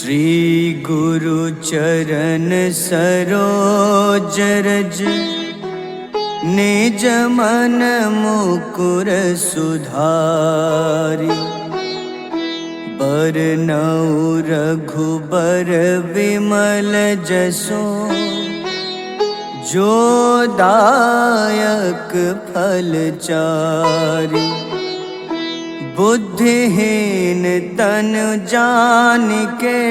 श्री गुरु चरण सरोज रज निज मन मुकुर सुधारि। बरनउँ रघुबर विमल जसो जो दायक फल चारि। बुद्धिहीन तन जानिके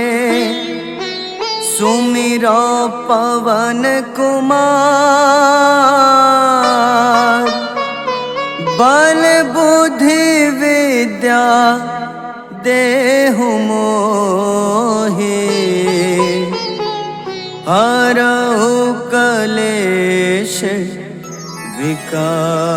सुमिरो पवन कुमार। बल बुद्धि विद्या देहु मोहि हरहु कलेश विकार।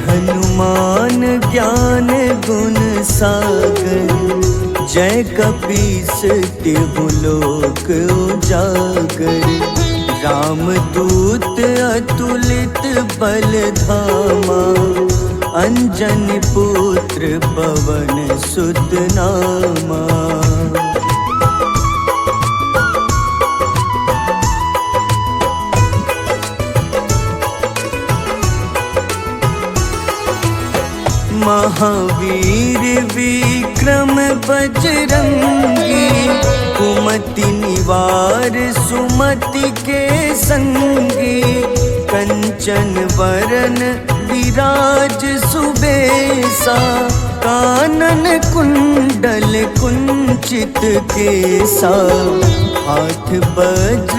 हनुमान ज्ञान गुण सागर जय कपीस तिहु लोक उजागर। रामदूत अतुलित बल धामा अंजनी पुत्र पवन सुत नामा। महावीर विक्रम बजरंगी कुमति निवार सुमति के संगी। कंचन वरन विराज सुबेसा कानन कुंडल कुंचित केसा। हाथ वज्र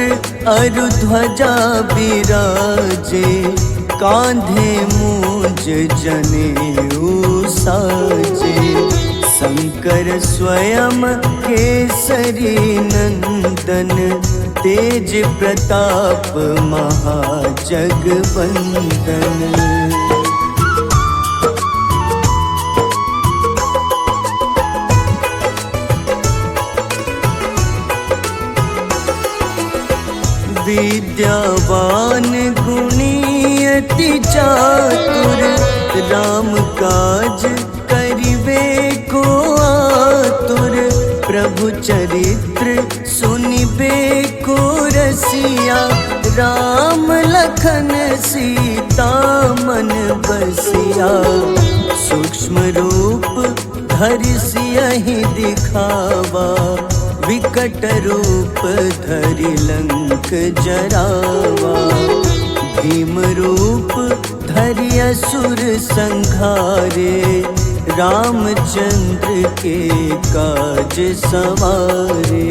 अरु ध्वजा बिराजे कांधे मूंज जनेऊ साजे। शंकर स्वयं केसरी नंदन तेज प्रताप महाजगवंदन। विद्यावान गुणी अति चातुर राम काज करिबे को आतुर। प्रभु चरित्र सुनिबे को रसिया राम लखन सीता मन बसिया। सूक्ष्म रूप धरि सियहि दिखावा विकट रूप धरि लंक जरावा। भीम रूप धरि असुर संहारे रामचंद्र के काज सवारे।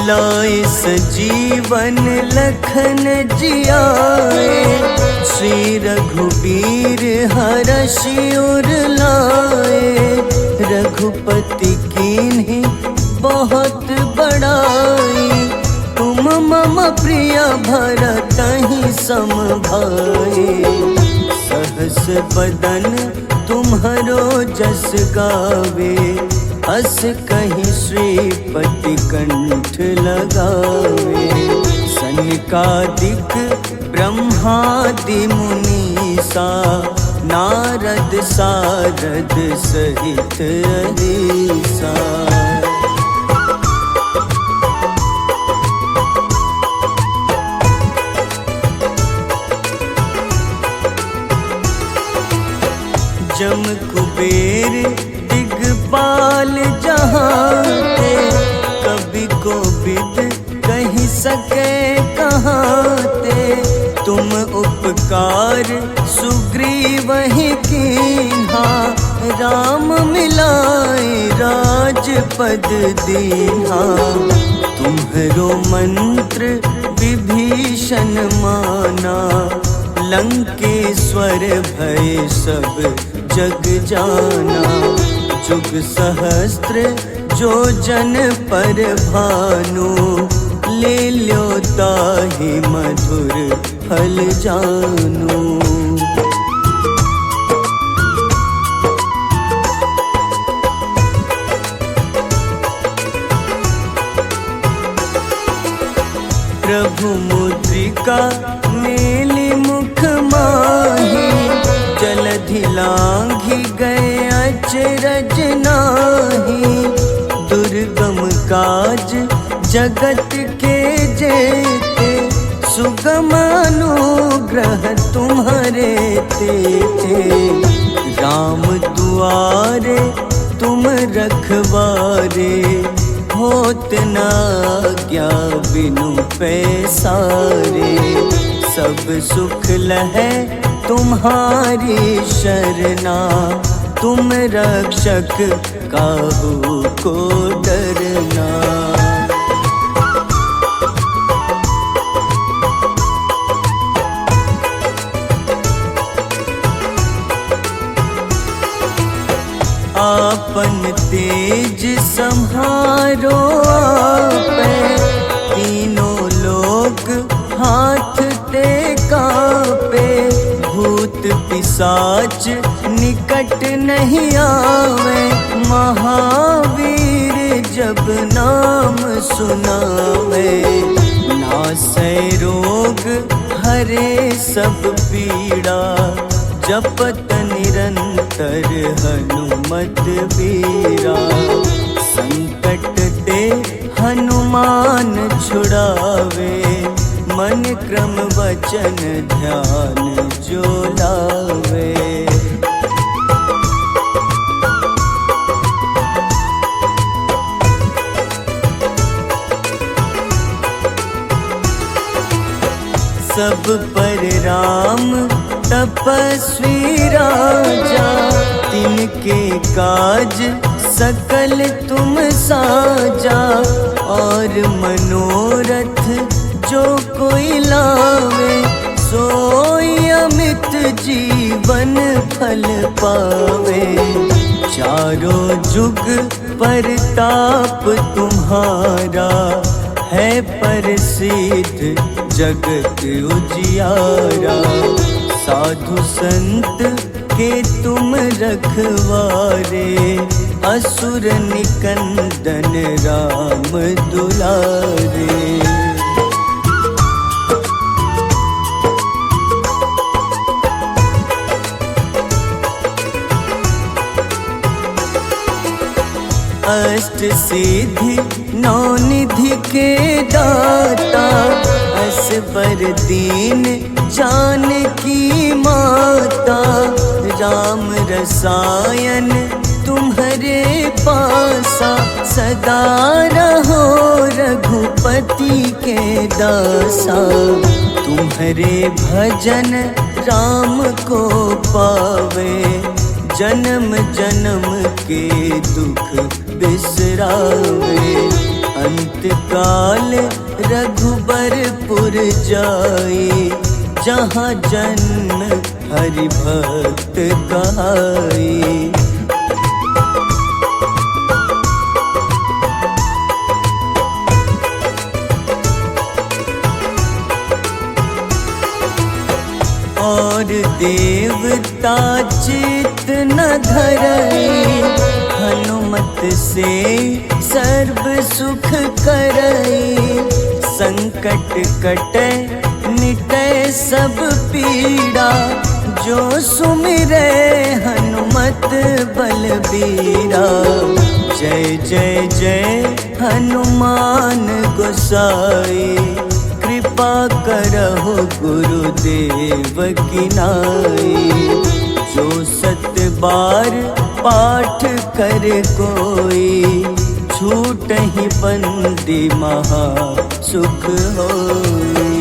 लाए सजीवन लखन जियाए श्री रघुबीर हरषि उर लाए। रघुपति कीन्ही बहुत बड़ाई तुम मम प्रिय भरतहि सम भाई। सहस बदन तुम्हरो जस गावे अस कहीं श्रीपति कंठ लगावे। सनकादिक ब्रह्मादि मुनीसा नारद सारद सहित अहिसा। जम कुबेर दिगपाल जहाते कवि कोविद कहि सके कहाते। तुम उपकार सुग्रीवहि कीन्हा राम मिलाए राजपद दीन्हा। तुम्हरो मंत्र विभीषण माना लंकेश्वर भय सब जग जाना। जुग सहस्त्र जो जन पर भानु, ले ल्यो ताहि मधुर फल जानु। प्रभु मुद्रिका मेली मुख माही, जलधि लांघि गए अचरज नाही। दुर्गम काज जगत के जेते, सुगम अनुग्रह तुम्हारे तेते। राम दुआरे तुम रखवारे, होत न आज्ञा बिनु पैसारे। सब सुख लहै तुम्हारी शरणा, तुम रक्षक काहू को डरना। आपन तेज सम्हारो आपै, तीनों लोक हाथ ते कापे। भूत पिशाच निकट नहीं आवे, महावीर जब नाम सुनावे। नासै रोग हरे सब पीड़ा, जपत निरंतर हनुमत बीरा। संकट ते हनुमान छुड़ावे, मन क्रम वचन ध्यान जो लावे। सब पर राम तपस्वी राजा, तिनके काज सकल तुम साजा। और मनोरथ जो कोई लावे, सोई अमित जीवन फल पावे। चारों जुग परताप तुम्हारा, है प्रसिद्ध जगत उजियारा। साधु संत के तुम रखवारे, असुर निकंदन राम दुलारे। अष्ट सिद्धि नौ निधि के दाता, असबर दीन जानकी माता। राम रसायन तुम्हारे पासा, सदा रहो रघुपति के दासा। तुम्हारे भजन राम को पावे, जन्म जन्म के दुख बिसरावे। अंत काल रघुबरपुर जाई, जहाँ जन्म हरि भक्त कहाई। और देवता चित न धरई, हनुमत से सर्व सुख करई। संकट कटे मिटे सब पीड़ा, जो सुमिरे हनुमत बलबीरा। जय जय जय हनुमान गोसाई, कृपा करहु गुरुदेव की नाई। जो सत बार पाठ करे कोई, छूटहि बंदी महा सुख होई।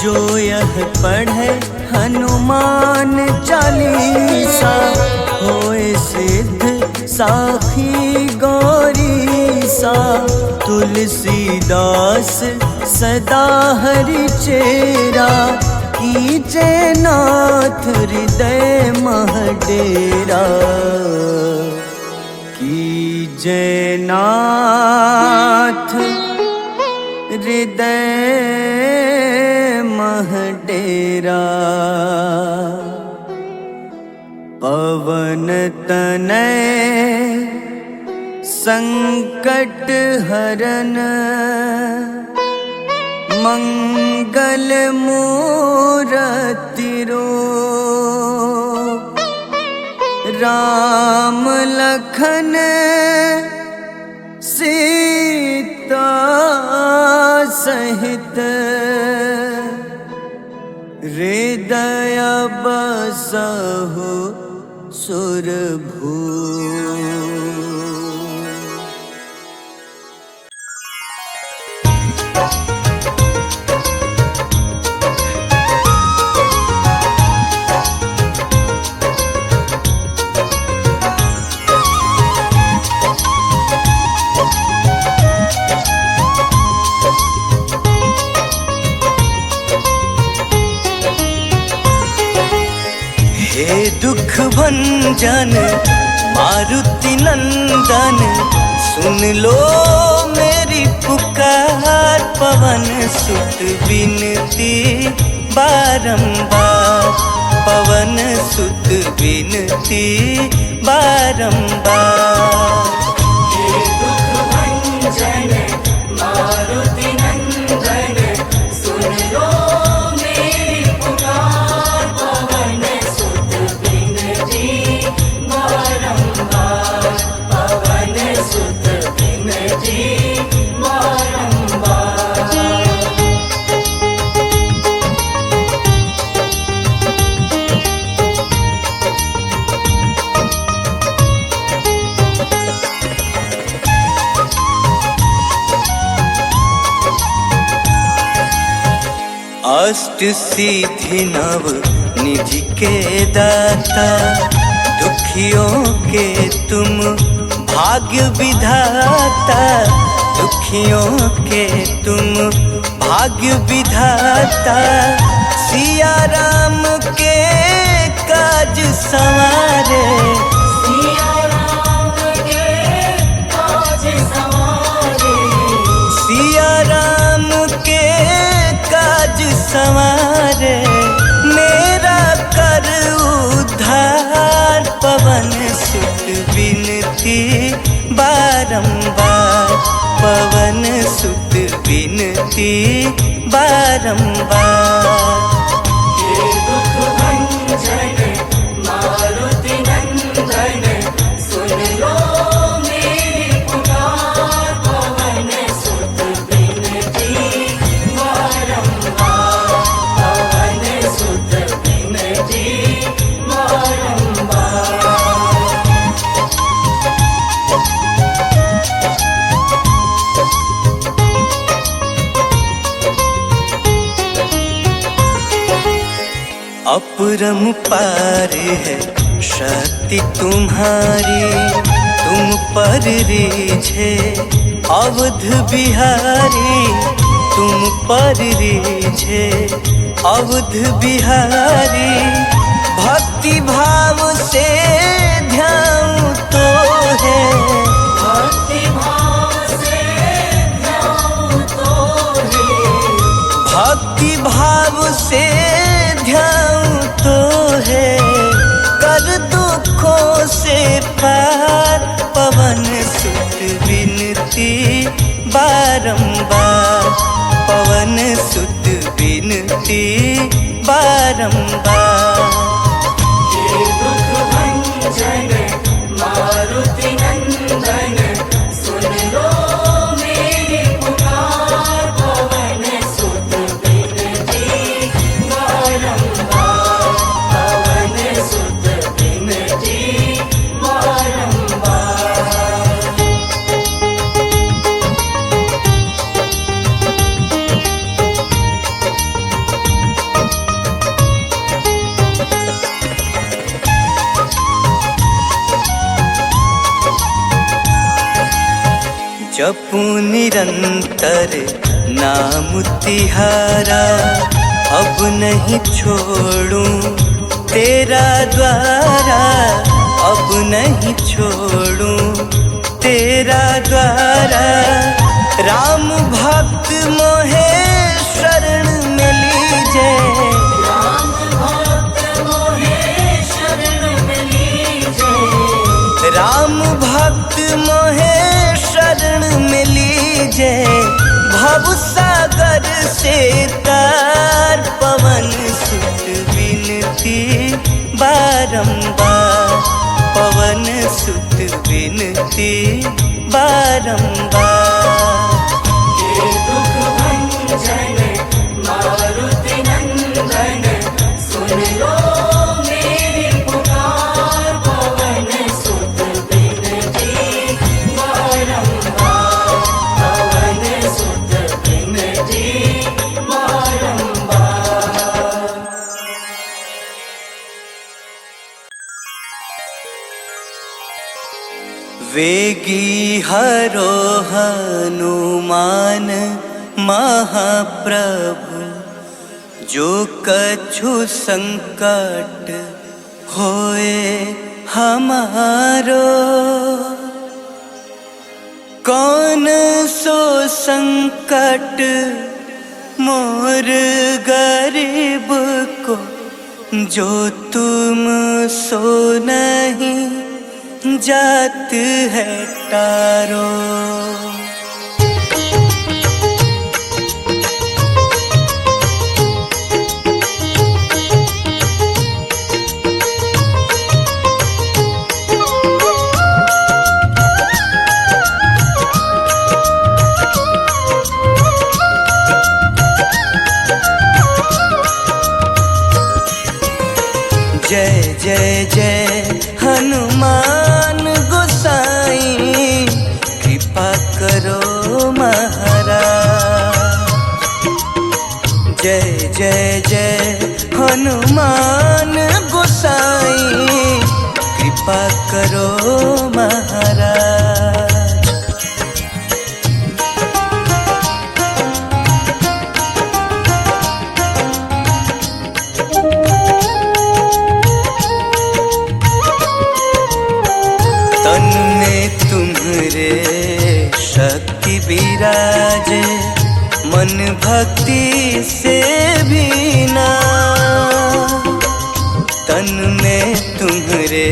जो यह पढ़े हनुमान चालीसा, होए सिद्ध साखी गौरी सा तुलसीदास सदा हरि चेरा, कीजे नाथ हृदय मह डेरा, कीजे नाथ हृदय मह डेरा। पवन तनय संकट हरन, मंगल मूरति रूप, राम लखन सीता सहित, हृदय बसहु सुरभूप। हे दुख भंजन मारुति नंदन, सुन लो मेरी पुकार। पवन सुत बिनती बारंबार, पवन सुत बिनती बारंबार। हे दुख भंजन मारुति नंदन, सुन लो मेरी पुकार। पवन सुत बिनती बारंबार, पवन सुत बिनती बारंबार। अष्ट सिद्धि नव निधि के दाता, दुखियों के तुम भाग्य विधाता, दुखियों के तुम भाग्य विधाता। सिया राम के काज संवारे, सिया राम के काज संवारे, सिया राम के काज संवारे। मेरा कर उद्धार, पवन सुत बिनती बारंबार, पवन सुत बिनती बारंबार। हे दुख भंजन मारुति नंदन, सुन लो मेरी पुकार। पवन सुत बिनती बारंबार, पवन सुत बिनती बारंबार। अपरंपार है शक्ति तुम्हारी, तुम पर रीझे अवध बिहारी, तुम पर रीझे अवध बिहारी। भक्ति भाव से ध्यान तो है, भक्ति भाव से ध्यान तो है, भक्ति भाव से ध्यान तो है। कर दुखों से पार, पवन सुत बिनती बारंबार, पवन सुत बिनती बारंबार। हे दुख भंजन मारुति नंदन, सुन लो मेरी पुकार। पवन सुत बिनती बारंबार, पवन सुत बिनती बारंबार। जपू निरंतर नाम तिहारा, अब नहीं छोड़ूं तेरा द्वारा, अब नहीं छोड़ूं तेरा द्वारा। राम भक्त मोहे शरण में लीजे, राम भक्त मोहे शरण में लीजे, राम भक्त मोहे शरण में लीजे। भव सागर से तार पवन सुत विनती बारंबार, पवन सुत विनती बारंबार। हे दुख भंजन मारुति नंदन, सुन लो मेरी पुकार, पवन सुत विनती बारंबार, पवन सुत विनती बारंबार। वेगी हरो हनुमान महाप्रभु, जो कछु संकट होए हमारो। कौन सो संकट मोर गरीब को, जो तुम सो नहीं जात है तारो। जय जय जय हनुमान गोसाई, कृपा करो महाराज। जय जय जय हनुमान गोसाई, कृपा करो महाराज। तन में तुम्हारे शक्ति विराजे, मन भक्ति से भीना। तन में तुम्हारे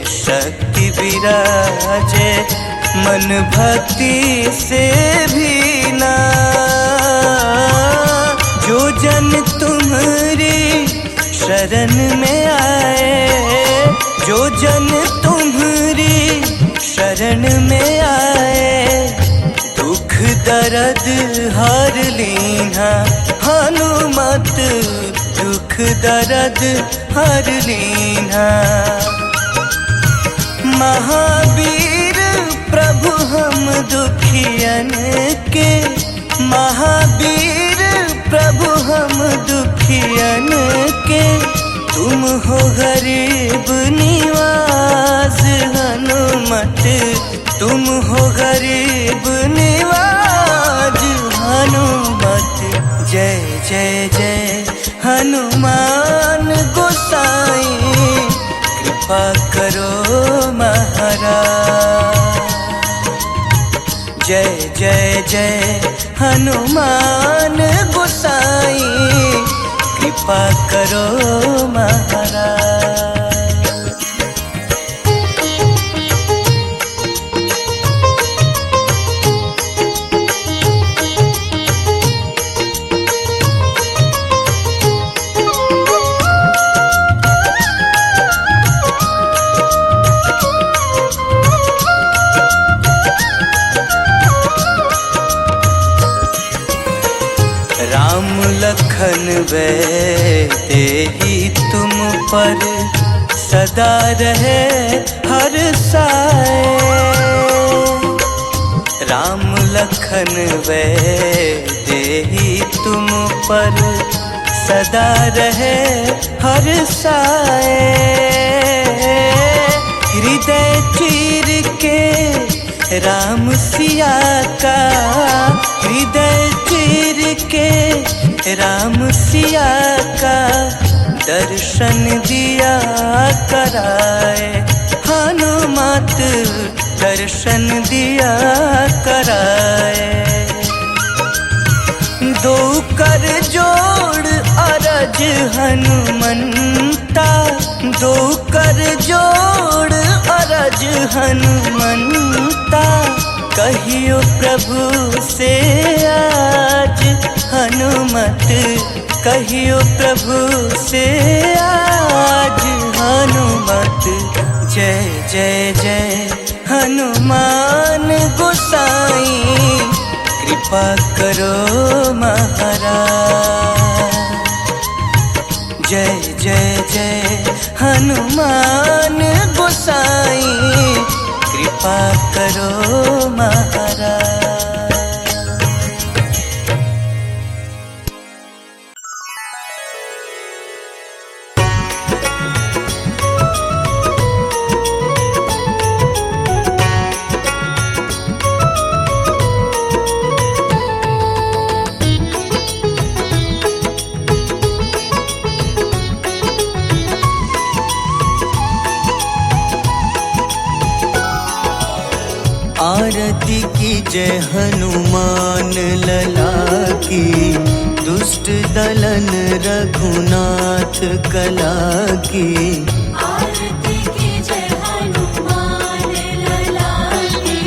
शक्ति विराजे, मन भक्ति से भीना। जो जन तुम्हारी शरण में आए, जो जन तुम्हारी शरण में आए, दुख दर्द हर लीना। हनुमत दुख दर्द हर लीना। महावीर प्रभु हम दुखियन के, महावीर प्रभु हम दुखियन के। तुम हो गरीब निवास हनुमत, तुम हो गरीब निवाज हनुमत। जय जय जय हनुमान गोसाई, कृपा करो महाराज। जय जय जय हनुमान गोसाई, कृपा करो महाराज। राम लखन वैते ही तुम पर सदा रहे हर साए। राम लखन वैते ही तुम पर सदा रहे हर साए। हृदय चीर के राम सिया का हृदय चीर के राम सिया का दर्शन दिया कराए, हनुमत दर्शन दिया कराए। दो कर जोड़ अरज हनुमंता, दो कर जोड़ अरज हनुमंता, कहियो प्रभु से आज हनुमत, कहियो प्रभु से आज हनुमत। जय जय जय हनुमान गोसाई, कृपा करो महाराज। जय जय जय हनुमान गोसाई, कृपा करो महाराज। आरती की जय हनुमान लला की, दुष्ट दलन रघुनाथ कला की। आरती की जय हनुमान लला की,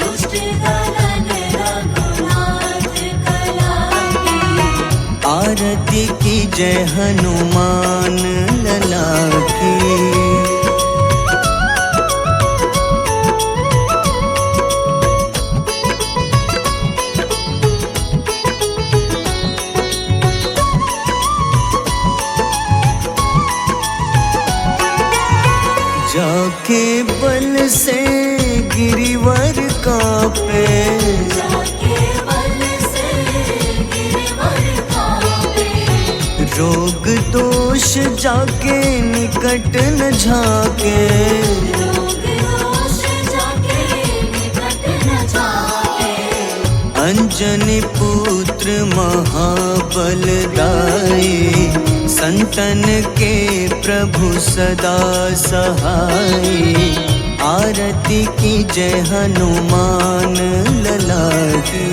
दुष्ट दलन रघुनाथ कला की। आरती की जय हनुमान लला की। जाके बल से गिरिवर कांपे, जाके बल से गिरिवर कांपे। रोग दोष जाके निकट न झाके, रोग दोष जाके निकट न झाके। अंजनी पुत्र महाबल दाई, संतन के प्रभु सदा सहाय। आरती की जय हनुमान लला की।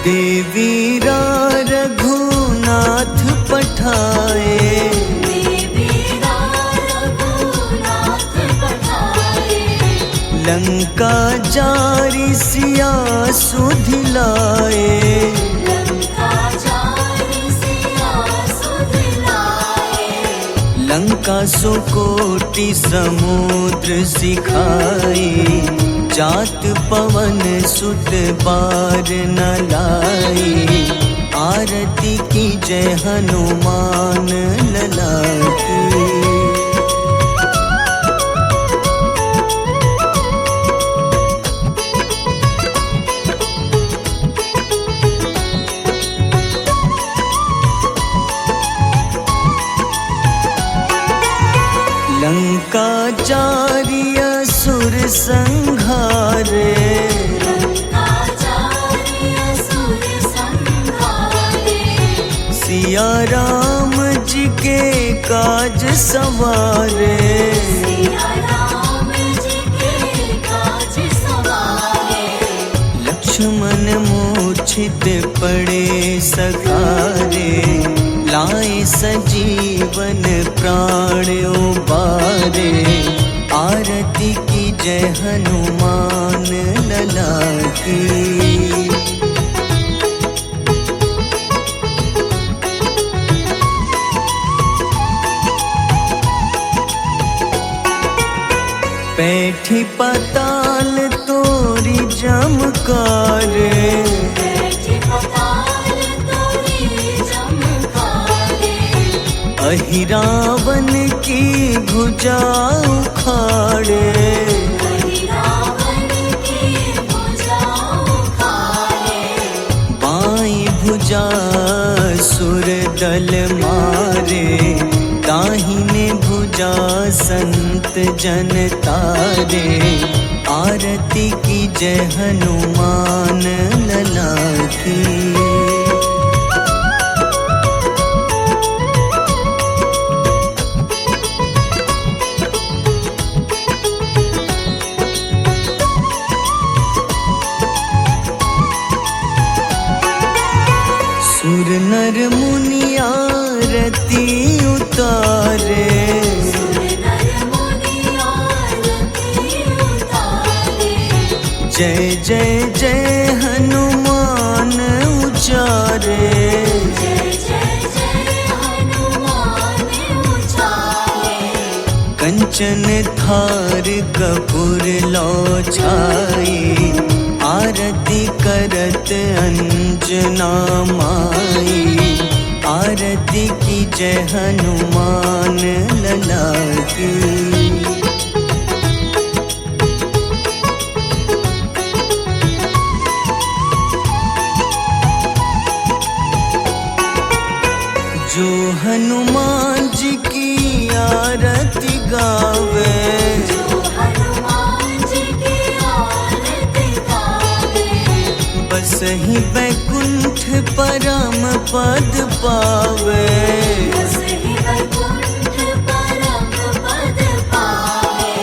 देवीरा रघुनाथ पठाए, देवीरा रघुनाथ पठाए। लंका जारी सिया सुधिलाए, लंका जारी सिया सुधिलाए। लंका सुकोटि समुद्र सिखाई, जात पवन सुत बार न लाई। आरती की जय हनुमान लला की। लंका जारी असुर संहारे, लंका जारी असुर संहारे। सिया राम जी के काज सवारे, सिया राम जी के काज सवारे। लक्ष्मण मूर्छित पड़े सखारे, लाए सजीवन प्राण उबारे। आरती की जय हनुमान लला की। बैठी पाताल तोरी जमकारे, बैठी पाताल तोरी जमकारे। अहिरावन की भुजा उखाड़े, अहिरावन की भुजा उखाड़े। बाईं भुजा भुजा सुर दल मारे, दाहिने भुजा संत जन तारे। आरती की जय हनुमान लला की। सुर नर मुनि आरती उतारे, सुर नर मुनि आरती उतारे। जय जय जय हनुमान उचारे। जय जय जय हनुमान उचारे। कंचन थार कपूर लो छाई, आरती करत अंजना माई। आरती की जय हनुमान लला की। जो हनुमान जी की आरती गावे, जो हनुमान जी की आरती गावे। बस ही बैकुंठ परम पद पावे। बस ही वैकुंठ परम पद पावे।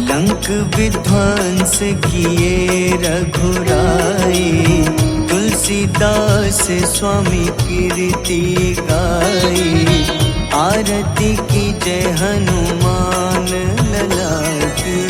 लंक विध्वंस किए रघुराई, तुलसीदास स्वामी कीर्ति गाई। आरती की जय हनुमान लला की।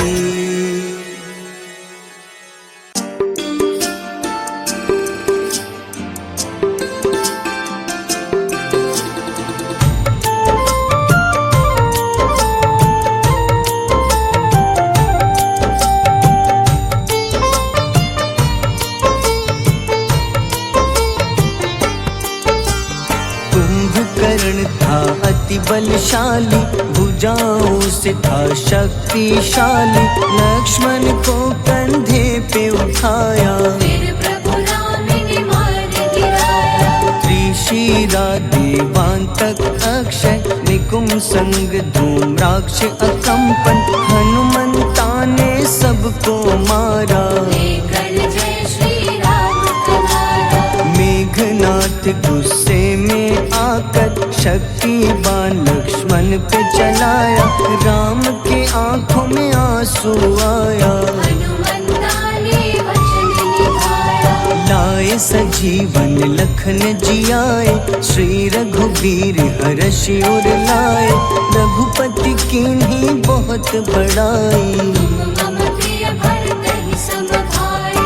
कुंभकर्ण था अति बलशाली, भुजाओं से था शक्तिशाली। लक्ष्मण को कंधे पे उठाया, फिर प्रभु राम ने मार गिराया। त्रिशिरा देवांतक अक्षय, निकुंभ संग धूम्राक्ष अकंपन। हनुमंता ने सबको मारा, लेकर जय श्री राम कनारा। मेघनाथ गुस्से में आकर शक्तिवान लक्ष्मण पे चलाया। राम के आंखों में आंसू आया, हनुमंता ने वचन निभाया। लाए सजीवन लखन जियाए, श्री रघुवीर हर्षि उर लाए। रघुपति कीन्ही बहुत बड़ाई, मम प्रिय भरत ही सम भाई।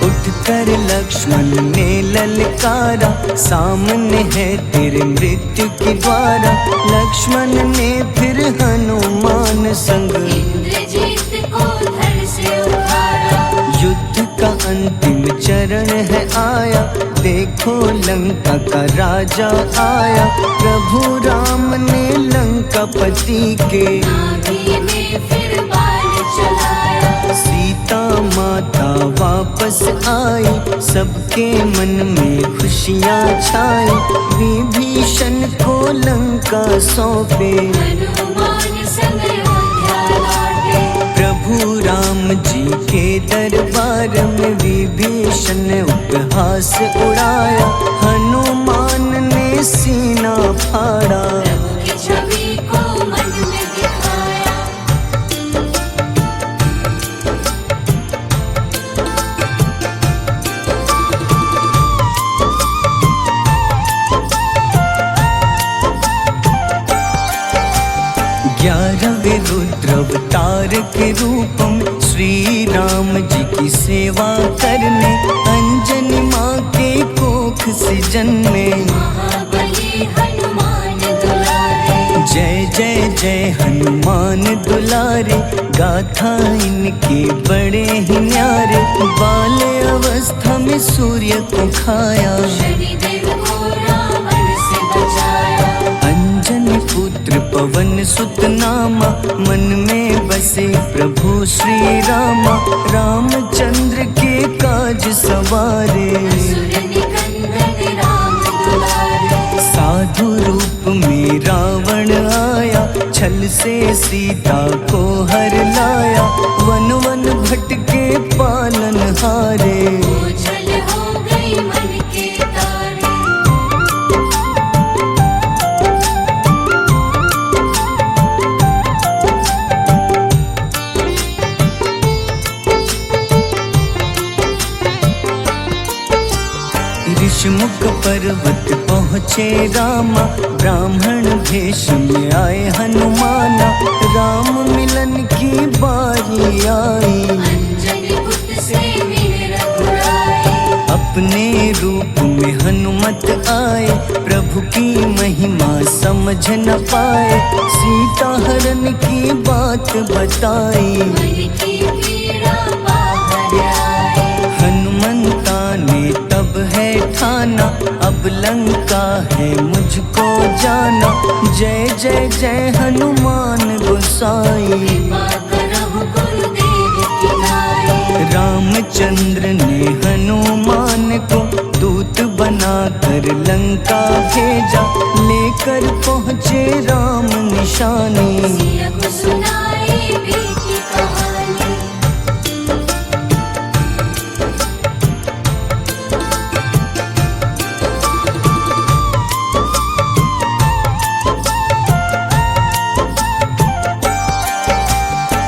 उठकर लक्ष्मण ने ललकारा, सामने है तेरे मृत्यु की द्वारा। लक्ष्मण ने फिर हनुमान संग, इंद्रजीत को धड़ से उतारा। युद्ध का अंतिम चरण है आया, देखो लंका का राजा आया। प्रभु राम ने लंकापति के, नाभि में फिर बाण चलाया। सीता माता वापस आई, सबके मन में खुशियाँ छाई। विभीषण को लंका सौंपे, हनुमान संग अयोध्या लौटे। प्रभु राम जी के दरबार में विभीषण उपहास उड़ाया। हनुमान ने सीना फाड़ा, प्रभु की छवि को मन में दिखाया। ग्यारहवें रुद्र अवतार के रूपम, श्री राम जी की सेवा करने। अंजनी माँ के कोख से जन्मे, महाबली हनुमान दुलारे। जय जय जय हनुमान दुलारे। गाथा इनके बड़े ही न्यारे, बाल्य अवस्था में सूर्य को खाया। शनिदेव को रावण से पवन सुत नामा, मन में बसे प्रभु श्री रामा। रामचंद्र के काज सवारे, असुर निकंदन राम दुलारे। साधु रूप में रावण आया, छल से सीता को हर लाया। वन वन भटके पालन हारे, ओझल हो गई मन के तारे। ऋषिमुख पर्वत पहुँचे रामा, ब्राह्मण भेष में आए हनुमाना। राम मिलन की बारी आई, अंजनी पुत्र से मिले रघुराई। अपने रूप में हनुमत आए, प्रभु की महिमा समझ न पाए। सीता हरण की बात बताई, मन की पीड़ा बाहर आए। हनुमंता ने तब है ठाना, अब लंका है मुझको जाना। जय जय जय हनुमान गोसाई, कृपा करहु गुरुदेव की नाई। रामचंद्र ने हनुमान को दूत बनाकर लंका भेजा। लेकर पहुँचे राम निशानी, सिया को सुनाई बीती कहानी।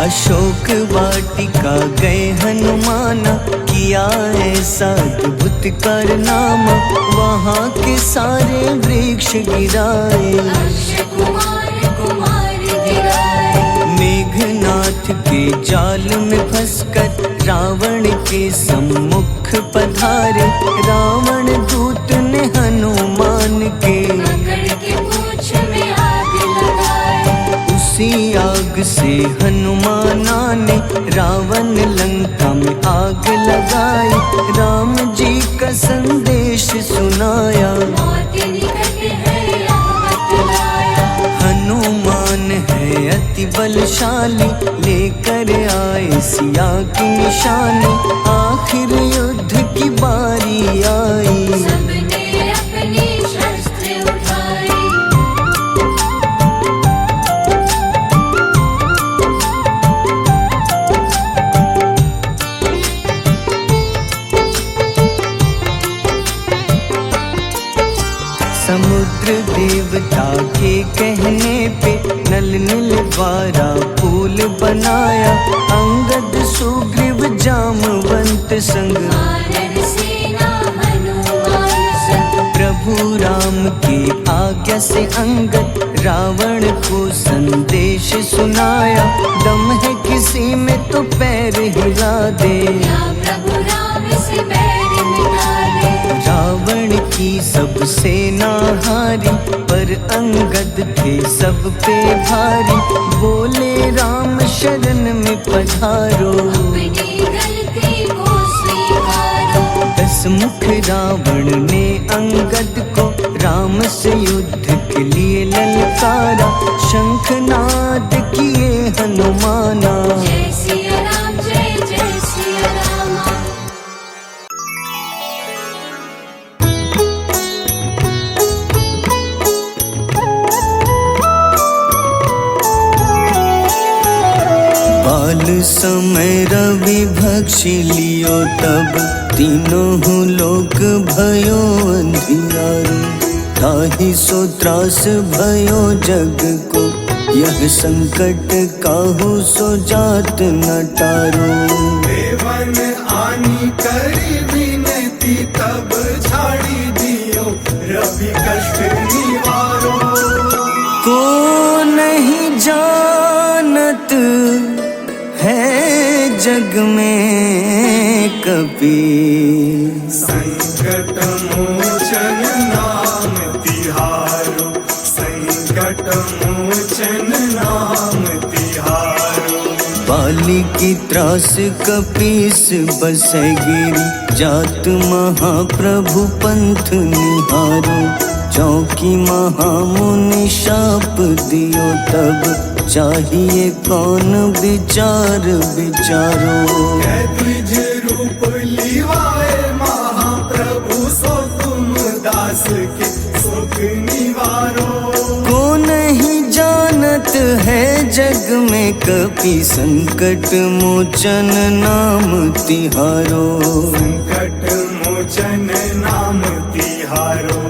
अशोक वाटिका गए हनुमाना, किया ऐसा अद्भुत कारनामा। वहाँ के सारे वृक्ष गिराए, अक्षय कुमार कुमार गिराए। मेघनाथ के जाल में फंसकर रावण के सम्मुख पधारे। रावण दूत ने हनुमान के पकड़ के पूंछ में आग लगाए। उसी आग से हनुमाना ने रावण लंका में आग लगाई। राम जी का संदेश सुनाया, मौत निकट है यह बतलाया। हनुमान है अति बलशाली, लेकर आए सिया की निशानी। आखिर युद्ध की बारी आई, सबने अपनी शस्त्र उठाई। समुद्र देवता के कहने पे नल नील द्वारा पुल बनाया। अंगद सुग्रीव जामवंत संग, वानर सेना हनुमान संग। प्रभु राम की आज्ञा से अंगद रावण को संदेश सुनाया। दम है किसी में तो पैर हिला दे, या प्रभु राम से बैर मिटा दे। रावण की सब सेना हारी, पर अंगद थे सब पे भारी। बोले राम शरण में पधारो, अपनी गलती को स्वीकारो। 10 मुख रावण ने अंगद को राम से युद्ध के लिए ललकारा। शंखनाद किए हनुमाना, जय सिया राम जय जय सिया रामा। बाल समय रवि भक्षी लियो, तब तीनों लोक भयो अंधियारो। ताहि सो त्रास भयो जग को, यह संकट काहू सो जात न टारो। देवन आनी करी विनती, तब झाड़ी दियो रवि कष्ट निवारो। को नहीं जानत है जग में कपी, संकट मोचन नाम तिहारो। संकट मोचन नाम तिहारो। बाली की त्रास कपीस बसै गिरी, जात महाप्रभु पंथ निहारो। क्योंकि महामुनि शाप दियो तब चाहिए कौन विचार विचारो। द्विज रूप लिवाए महाप्रभु सो तुम दास के सुख निवारो। को नहीं जानत है जग में कपि संकट मोचन नाम तिहारो। संकट मोचन नाम तिहारो।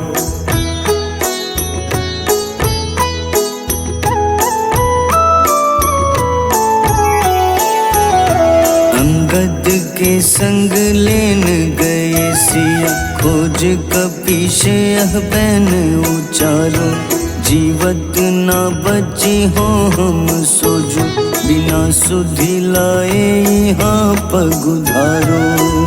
अंगद के संग लेन गए सिया खोज कपीश यह बैन उचारो। जीवत ना बची हो हम सोजो बिना सुधि लाए यहाँ पगुधारो।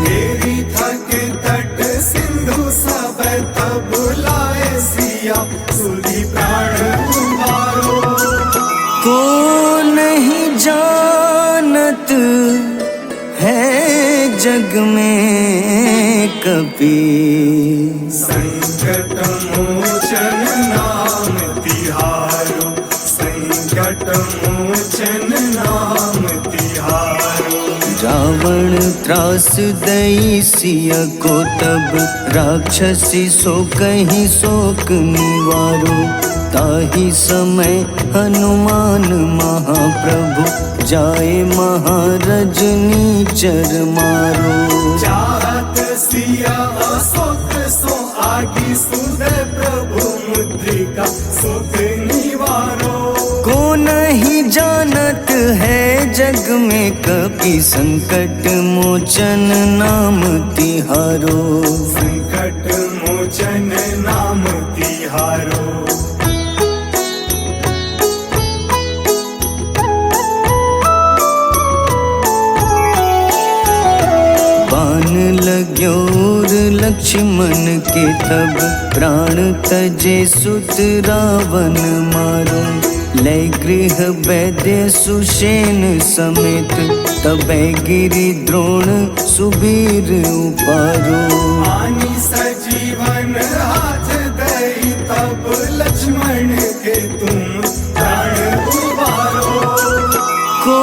तेरी थक तट सिंधु सब तब लाए सिया सुधि प्राण उबारो। को नहीं जानत है जग में कपि संकट मोचन नाम तिहारो। संकट मोचन नाम तिहारो। रावण त्रास दई सिया को तब राक्षसी सो कहीं शोक निवारो। ताही समय हनुमान महाप्रभु जाए महारजनी चर मारो। चाहत सिया अशोक सो आगी सुदय प्रभु मुद्रिका सुख निवारो। को नहीं जानत है जग में कपि संकट मोचन नाम तिहारो। संकट मोचन नाम तिहारो। बाण लग्योर लक्ष्मण के तब प्राण तजे सुत रावण मारो। लय गृह वैद्य सुषेण समेत तबै गिरि द्रोण सुबीर उपारो। आनी सजीवन हाथ दई तब लक्ष्मण के तुम प्राण उबारो। को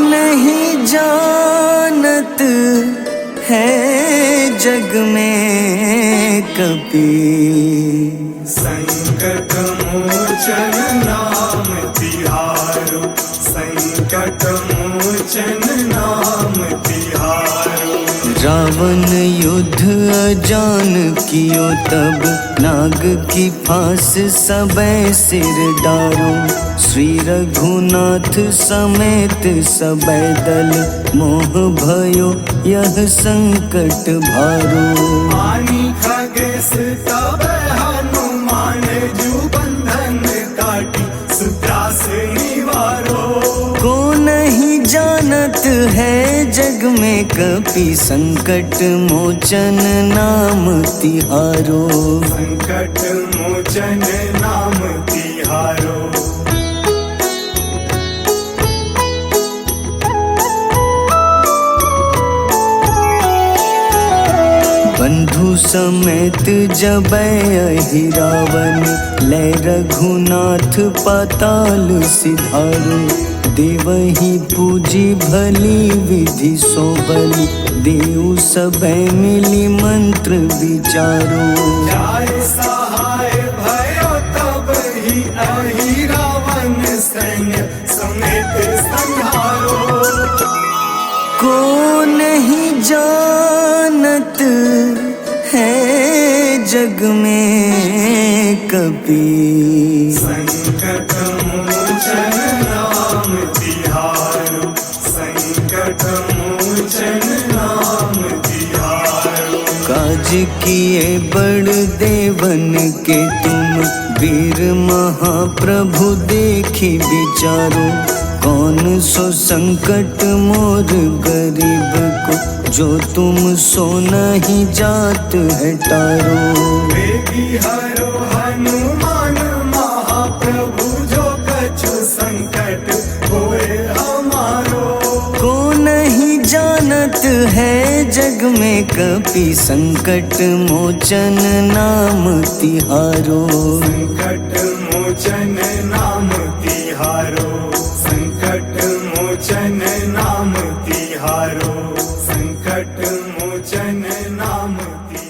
नहीं जानत है जग में कपि संकट मोचन नाम तिहारो। संकट मोचन नाम तिहारो। रावण युद्ध अजान कियो तब नाग की फांस सबै सिर डारो। श्री रघुनाथ समेत सबै दल मोह भयो यह संकट भारो। आनी खगेश तब हनुमान जू बंधन काटी सुत्रास निवारो। को नहीं जानत है जग में कपि संकट मोचन नाम तिहारो। संकट मोचन नाम तिहारो। बंधु समेत जबै अहि रावण लय रघुनाथ पाताल सिधारो। देवही पूजी भली विधि सो बलि देव सबै मिली मंत्र विचारो। जाय सहाय भयो तब ही अहि रावण सैन्य समेत संहारो। को नहीं जानत है जग में कपि संकट मोचन नाम तिहारो। संकट मोचन नाम तिहारो। काज किए बड़ देवन के तुम वीर महाप्रभु देखी विचारो। कौन सो संकट मोर गरीब को जो तुम सो नहीं जात है टारो। वेगी हरो हनुमान महाप्रभु जो कछु संकट होए हमारो। को नहीं जानत है जग में कपि संकट मोचन नाम तिहारो। संकट मोचन नाम तिहारो, संकट मोचन नाम तिहारो, संकट मोचन नाम तिहारो।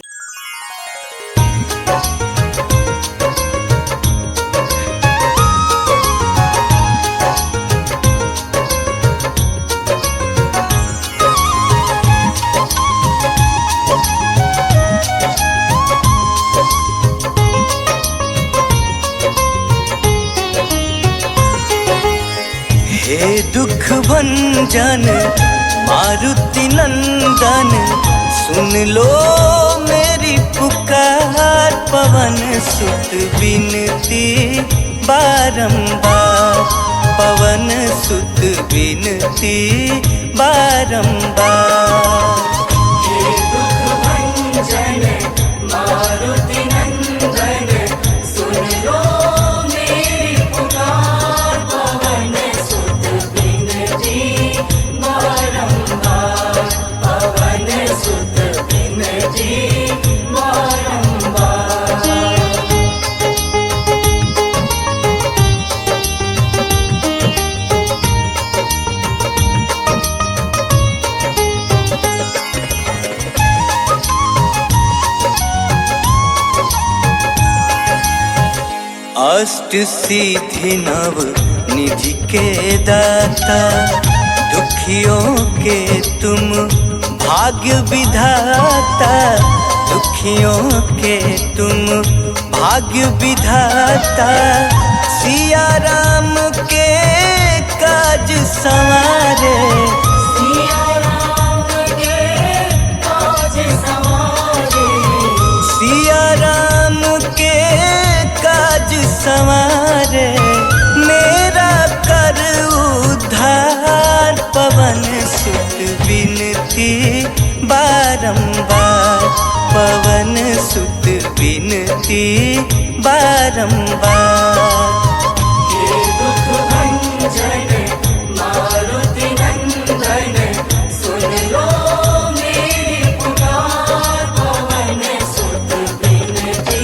हे दुख भंजन मारुति नंदन, सुन लो मेरी पुकार। पवन सुत बिनती बारंबार, पवन सुत बिनती बारंबार। हे दुख भंजन मारुति नंदन, सुन लो मेरी पुकार। पवन सुत बिनती बारंबार, पवन सुत बिनती बारंबार। अष्ट सिद्धि नव निधि के दाता, दुखियों के तुम भाग्य विधाता। दुखियों के तुम भाग्य विधाता, सिया राम के काज संवारे। सिया राम के काज संवारे, सिया राम के काज संवारे, मेरा कर उद्धार। पवन सुत बिनती बारंबार, पवन सुत बिनती बारंबार। हे दुख भंजन मारुति नंदन, सुन लो मेरी पुकार। पवन सुत बिनती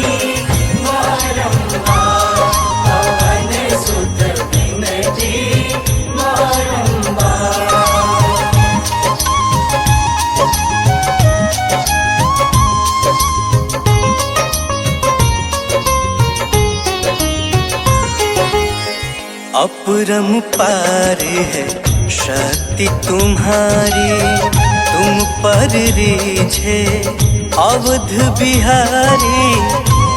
बारंबार, पवन सुत बिनती बारंबार। अपरंपार है शक्ति तुम्हारी, तुम पर रीझे अवध बिहारी।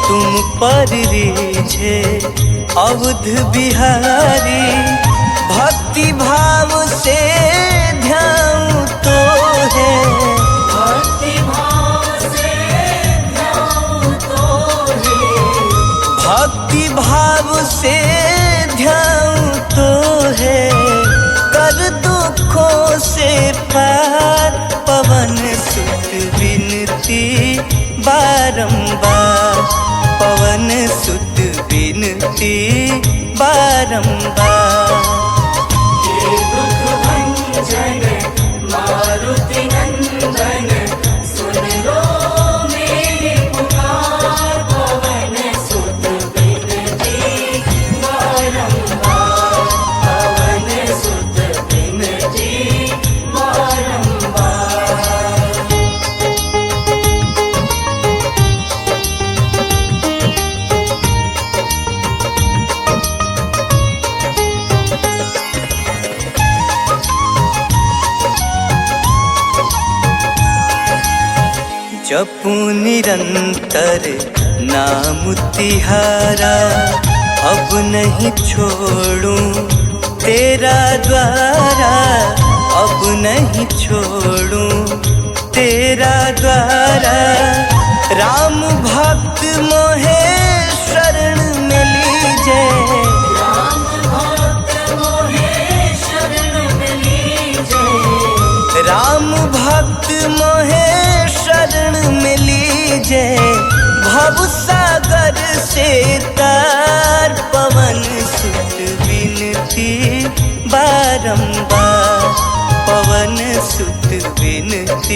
तुम पर रीझे अवध बिहारी, भक्ति भाव से ध्यान तो है। भक्ति भाव से ध्यान तो है, भक्ति भाव से ध्यान तो है, कर दुखों से पार। पवन सुत बिनती बारंबार, पवन सुत बिनती बारंबार। हे दुख भंजन मारुति नंदन, सुन लो मेरी पुकार। पवन सुत बिनती बारंबार, पवन सुत बिनती बारंबार। जपू निरंतर नाम तिहारा, अब नहीं छोड़ूं तेरा द्वारा। अब नहीं छोड़ूं तेरा द्वारा, राम भक्त मोहे शरण में लीजे। राम भक्त मोहे शरण में लीजे, राम भक्त मोहे शरण में लीजे। भव सागर से तार, पवन सुत बिनती बारंबार, पवन सुत बिनती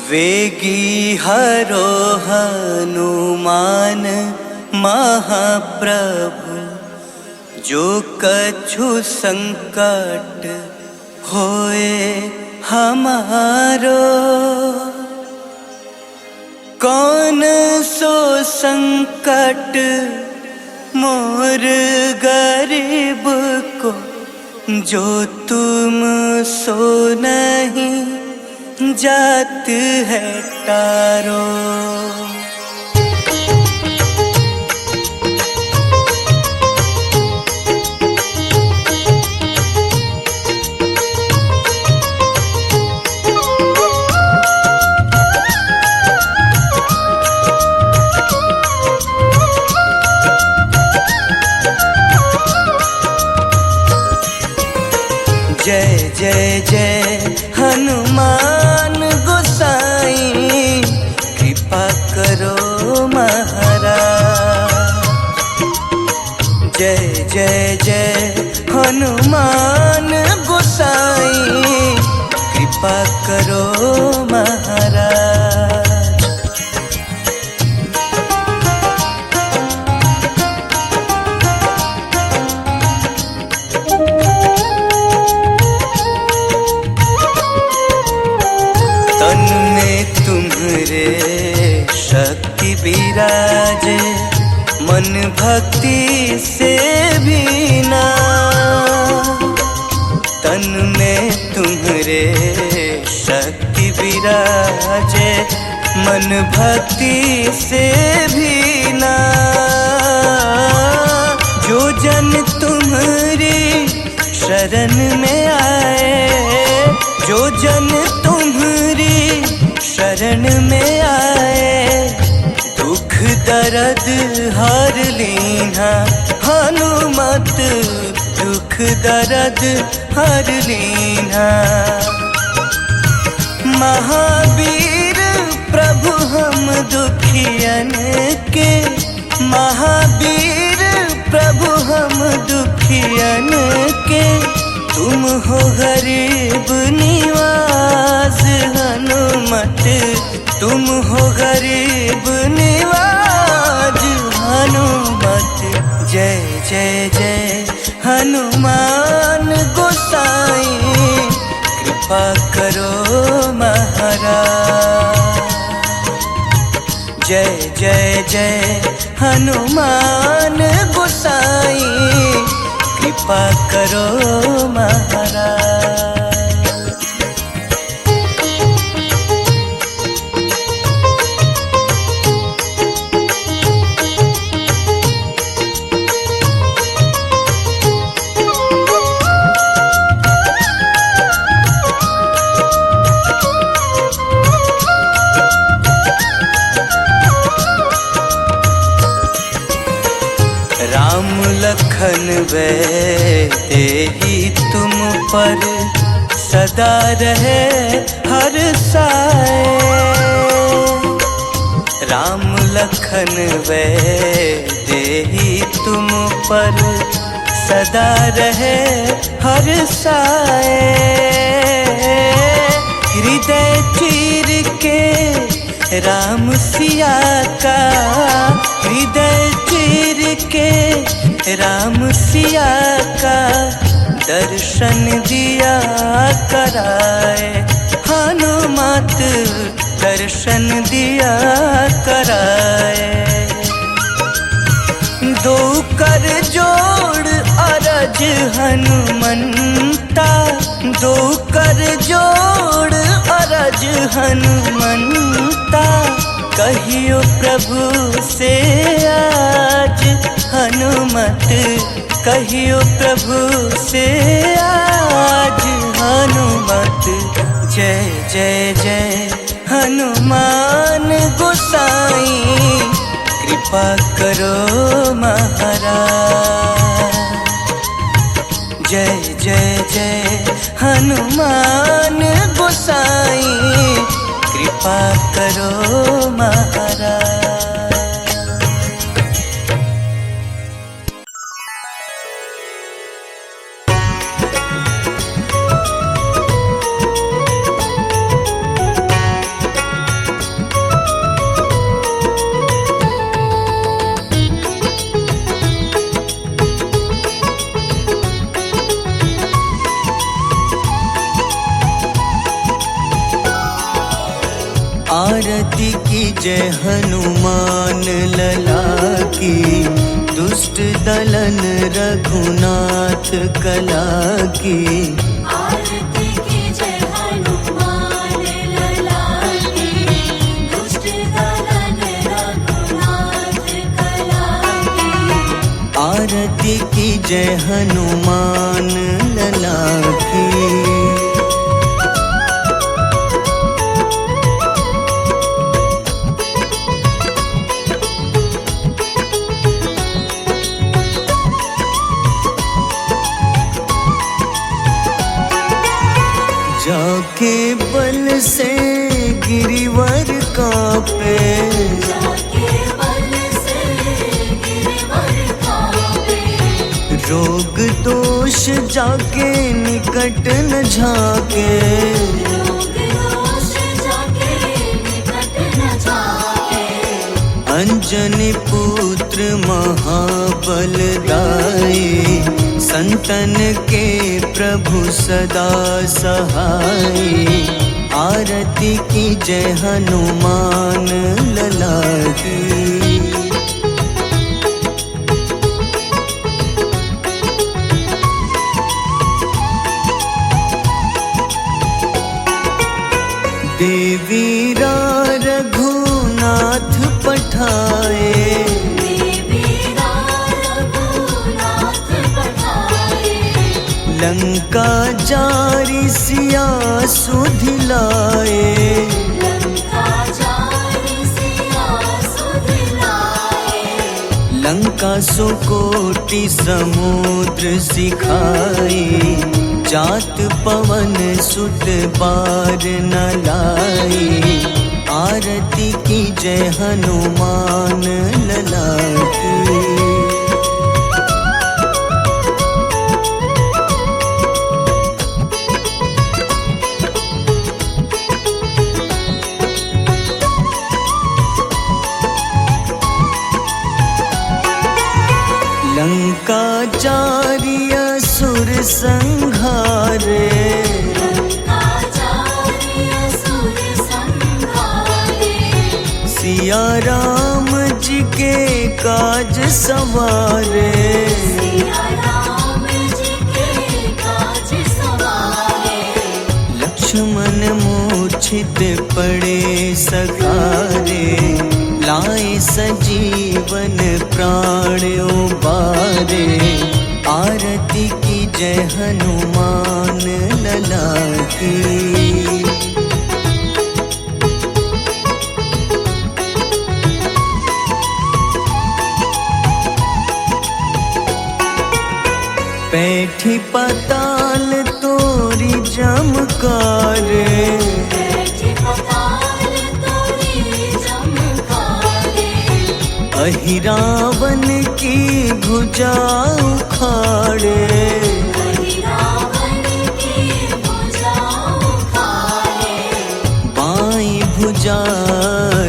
वेगी हरो हनुमान महाप्रभु, जो कछु संकट होए हमारो। कौन सो संकट मोर गरीब को, जो तुम सो नहीं जात है तारो। जय जय जय हनुमान गोसाई, कृपा करो महाराज। जय जय जय हनुमान गोसाई, कृपा करो महाराज। तन में तुम्हारे शक्ति विराजे, मन भक्ति से भी ना। तन में तुम्हारे शक्ति विराजे, मन भक्ति से भी ना। जो जन तुम्हारी शरण में आए, जो जन तुम्हारी शरण में आए, दुख दर्द हर लीना हनुमत, दुख दर्द हर लीना। महावीर प्रभु हम दुखियन के, महावीर प्रभु हम दुखियन के, तुम हो गरीब निवास हनुमत, तुम हो गरीब निवास हनुमत। जय जय जय हनुमान गोसाई, कृपा करो महाराज। जय जय जय हनुमान गोसाई, कृपा करो महाराज। राम लखन वे तेहि तुम पर, सदा रहे हर साए। राम लखन वे तेहि तुम पर, सदा रहे हर साए। हृदय चीर के राम सिया का, हृदय चीर के राम सिया का, दर्शन दिया कराए हनुमत, दर्शन दिया कराए। दो कर जोड़ अरज हनुमंता, दो कर जोड़ अरज हनुमंता। कहियो प्रभु से आज हनुमत, कहियो प्रभु से आज हनुमत। जय जय जय हनुमान गोसाई, कृपा करो महाराज। जय जय जय हनुमान गोसाई, कृपा करो महाराज। आरती की जय हनुमान लला की, दुष्ट दलन रघुनाथ कला की। आरती की जय हनुमान लला की, दुष्ट दलन रघुनाथ कला की। आरती की जय हनुमान लला की। जाके बल से गिरिवर कांपे, जाके बल से गिरवर कांपे। रोग दोष जाके निकट न झाके। रोग दोष जाके निकट न जाके। अंजनी पुत्र महाबलदाई, संतन के प्रभु सदा सहाय। आरती की जय हनुमान लला की। देवीरा रघुनाथ पठाए, देवीरा रघुनाथ पठाए। लंका जारी सिया सुधिलाए। लंका जारी सिया सुधिलाए। लंका सुकोटि समुद्र सिखाए, जात पवन सुत बार न लाए। आरती की जय हनुमान लला की। लंका जारी असुर संहारे, लंका जारी असुर संहारे। सिया राम जी के काज सवारे। सिया राम जी के काज सवारे। लक्ष्मण मूर्छित पड़े सखारे, लाए सजीवन प्राण उबारे। आरती की जय हनुमान लला की। बैठी पताल तोरी जमकारे, बैठी पताल तोरी जमकारे। अहिरावन की भुजा उखाड़े। रावण की भुजा उखाड़े। बाईं भुजा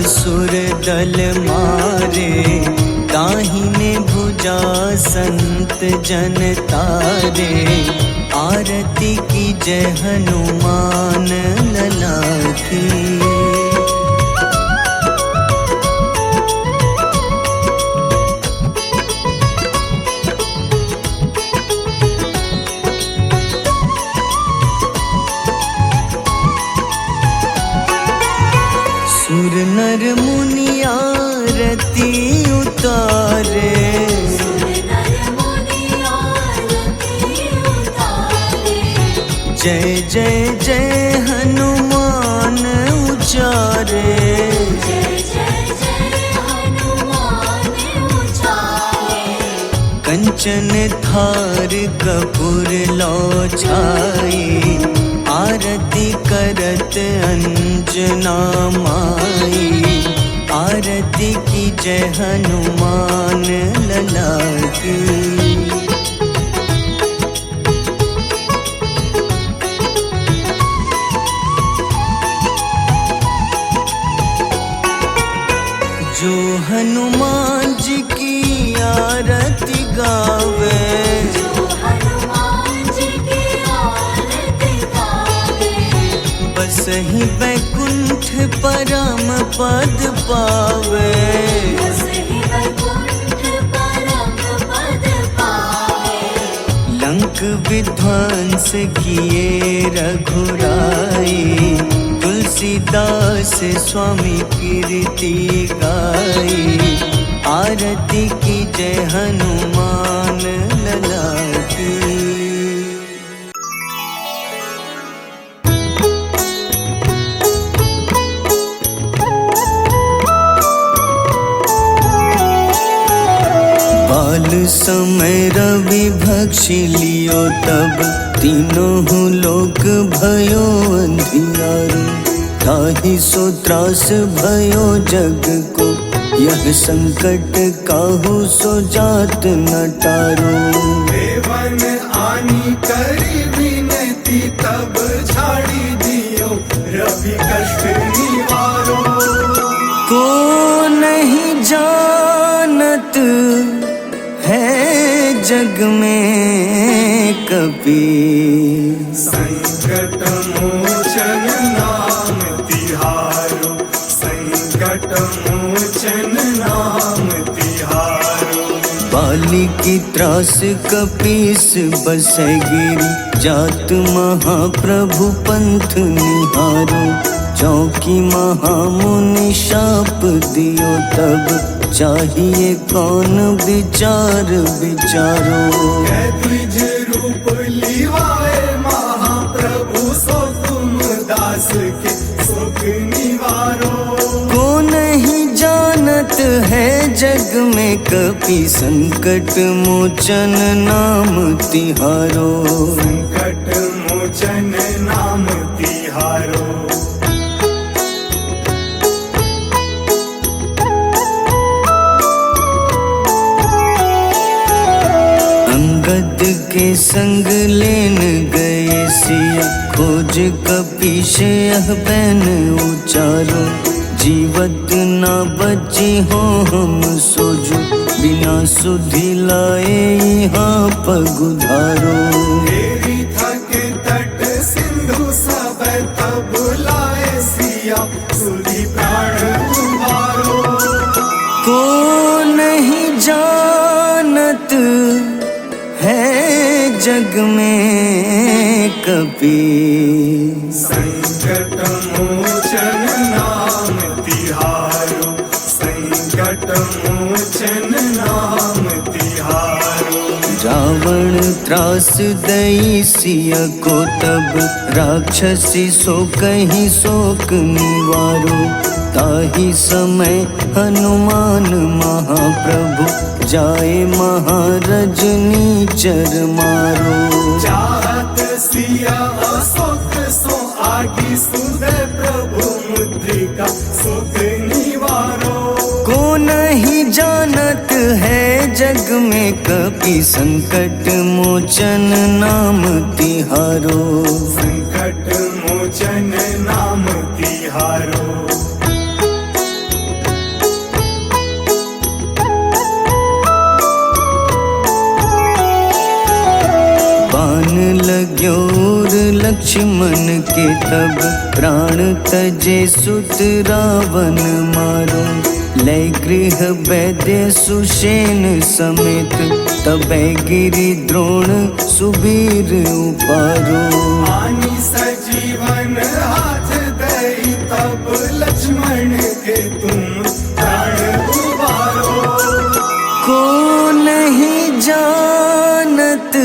सुर दल मारे, दाहिने भुजा संत जन तारे। आरती की जय हनुमान लला की। सुर नर मुनि आरती उतारे, सुर नर मुनि आरती उतारे। जय जय जय हनुमान उचारे। जय जय जय हनुमान उचारे। कंचन थार कपूर लो छाई, आरती करत अंजना माई। आरती की जय हनुमान लला की। जो हनुमान जी की आरती गावे, जो हनुमान जी की आरती गावे। बस ही बैकुंठ परम पद पावे। बसहि वैकुंठ परम पद पावे। लंक विध्वंस किए रघुराई, तुलसीदास स्वामी कीर्ति गाई। आरती की जय हनुमान लला की। बाल समय रवि भक्षी लियो तब, तीनों लोक भयो अंधियारो। ताहि सो त्रास भयो जग को, यह संकट काहू सो जात न टारो। देवन आनी करी विनती, तब छाड़ी दियो रवि कष्ट निवारो। को नहीं जानत है जग में कपि, संकट मोचन नाम तिहारो। संकट मोचन नाम तिहारो। बाली की त्रास कपीस बसै गिरी, जात महाप्रभु पंथ निहारो। चौकी महामुनि शाप दियो तब, चाहिए कौन विचार विचारो। द्विज रूप लिवाए महाप्रभु, सो तुम दास के सुख निवारो। को नहीं जानत है जग में कपि, संकट मोचन नाम तिहारो। संकट मोचन नाम तिहारो। अंगद के संग लेन गए सिया, खोज कपीश यह बैन उचारो। जीवत ना बची हो हम सोजो, बिना सुधि लाए यहाँ पगुधारो। तेरी थके तट सिंधु सब, तब लाए सिया सुधि प्राण उबारो। को नहीं जानत है जग में कपि, संकट मोचन नाम तिहारो। संकट मोचन नाम तिहारो। रावण त्रास दई सिया को तब, राक्षसी सो कहीं शोक निवारो। ताहि समय हनुमान महाप्रभु, जाए महारजनी चर मारो। चाहत सिया अशोक सो आगी, सुदय प्रभु मुद्रिका सुख निवारो। को नहीं जानत है जग में कपि, संकट मोचन नाम तिहारो। संकट मोचन नाम तिहारो। बाण लग्योर लक्ष्मण के तब, प्राण तजे सुत रावण मारो। लय गृह वैद्य सुषेण समेत, तबै गिरि द्रोण सुबीर उपारो। आनी सजीवन हाथ दई, तब लक्ष्मण के तुम प्राण उबारो। को नहीं जानत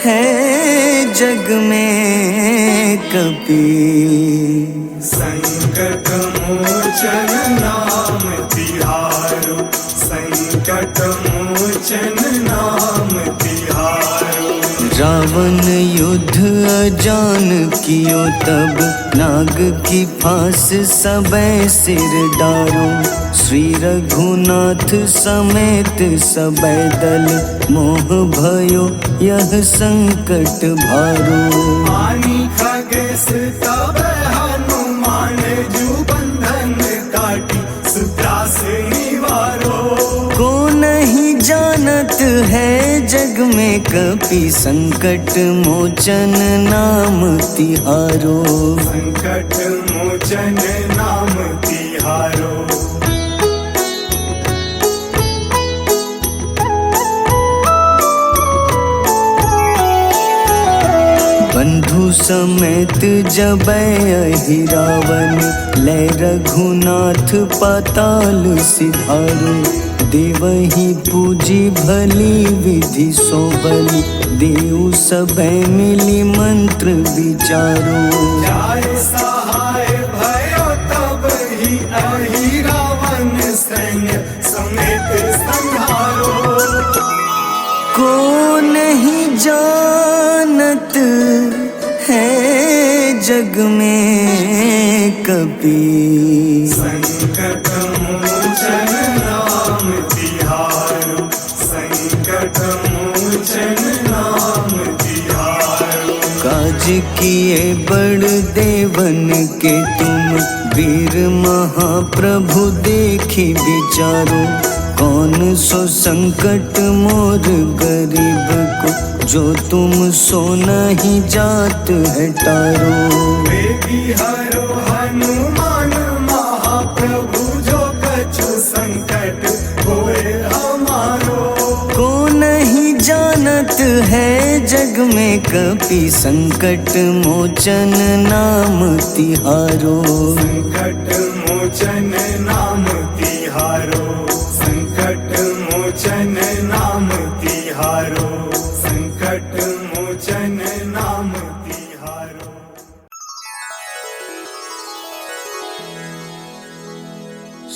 है जग में कपि, संकट मोचन नाम तिहारो। संकट मोचन नाम तिहारो। रावण युद्ध अजान कियो तब, नाग की फांस सबै सिर डारो। श्री रघुनाथ समेत सबै दल, मोह भयो यह संकट भारो। आनी खगेश तब हनुमान, जू बंधन काटी सुत्रास निवारो। को नहीं जानत है जग में कपि संकट मोचन नाम तिहारो। संकट मोचन नाम तिहारो। बंधु समेत जबै अहि रावण, लै रघुनाथ पाताल सिधारो। देवहि पूजी भली विधि सो बलि, देव सबै मिली मंत्र विचारो। जाय सहाय भयो तब ही अहि रावण, सैन्य समेत संहारो। को नहीं जानत है जग में कपि, संकट मोचन नाम तिहारो। संकट मोचन नाम तिहारो। काज किए बड़ देवन के तुम, वीर महाप्रभु देखी विचारो। कौन सो संकट मोर गरीब को, जो तुम सो नहीं जात है टारो। बेगी हरो हनुमान महाप्रभु, जो कछु संकट होए हमारो। को नहीं जानत है जग में कपि, संकट मोचन नाम तिहारो। संकट मोचन नाम तिहारो। संकट मोचन नाम तिहारो। संकट मोचन नाम तिहारो।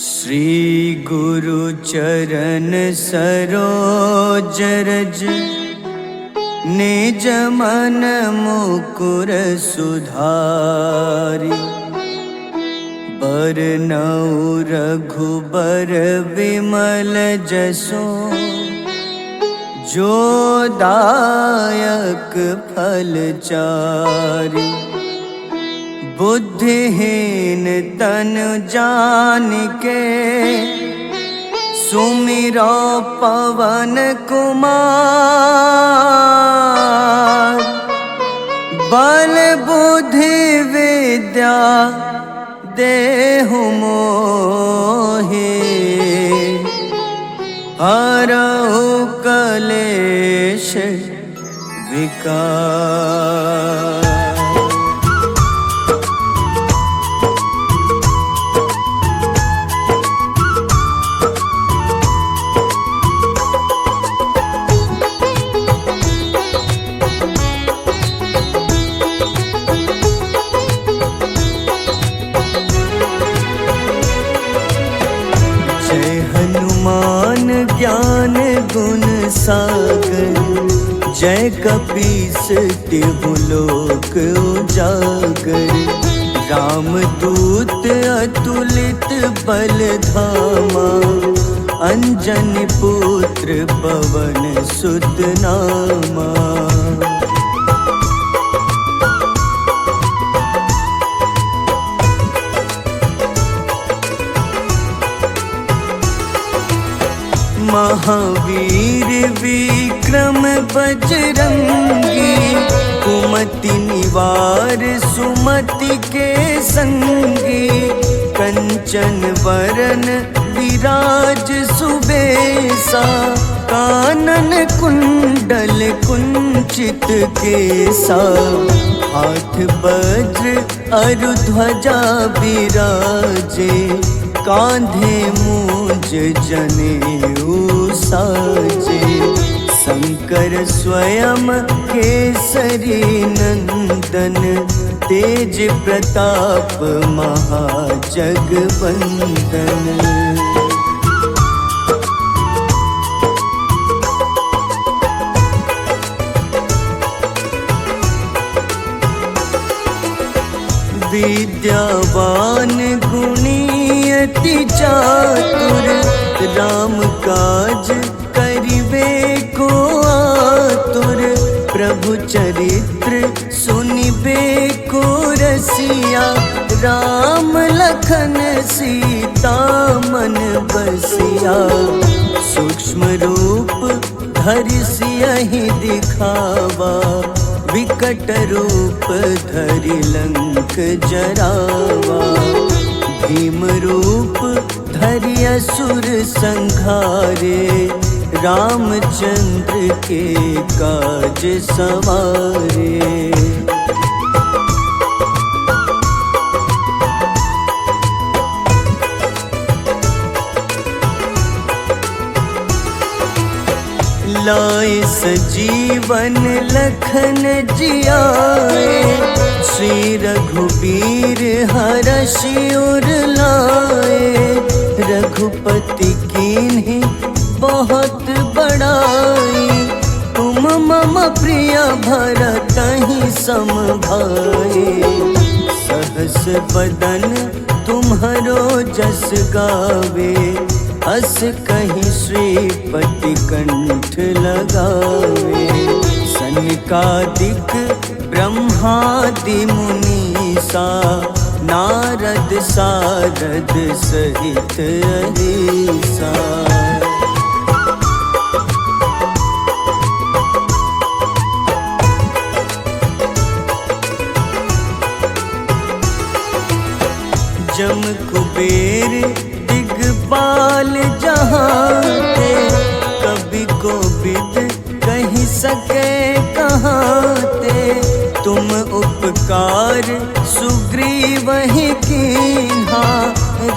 श्री गुरु चरण सरोज रज, निज मन मुकुर सुधारि। बरनउँ रघुबर विमल जसो, जो दायक फल चारि। बुद्धिहीन तन जानिके, सुमिरो पवन कुमार। बल बुद्धि विद्या देहु मोहि, हरहु कलेश विकार। ज्ञान गुण सागर, जय कपीस तिहु लोक उजागर। रामदूत अतुलित बल धामा, अंजनी पुत्र पवन सुत नामा। महावीर विक्रम बजरंगी, कुमति निवार सुमति के संगी। कंचन वरन विराज सुबेसा, कानन कुंडल कुंचित केसा। हाथ वज्र अरु ध्वजा विराजे, कांधे मूंज जनेऊ साजे। शंकर स्वयं केसरी नंदन, तेज प्रताप महाजगवंदन। विद्यावान गुणी अति चातुर, राम काज करिबे को आतुर। प्रभु चरित्र सुनिबे को रसिया, राम लखन सीता मन बसिया, सूक्ष्म रूप धरि सियहि दिखावा, विकट रूप धरि लंक जरावा। भीम रूप धरि असुर संघारे, रामचंद्र के काज सवारे। लाए सजीवन लखन जियाए, श्री रघुबीर हरषि उर लाए। रघुपति कीन्ही बहुत बड़ाई, तुम मम प्रिय भरतहि सम भाई। सहस बदन तुम्हरो जस गावे, अस कहीं श्रीपति कंठ लगावे। सनकादिक ब्रह्मादि मुनीसा, नारद सारद सहित अहिसा। जम कुबेर दिगपाल जहाते, कभी कोविद कहीं सके कहाते। तुम उपकार सुग्रीवहि कीन्हा,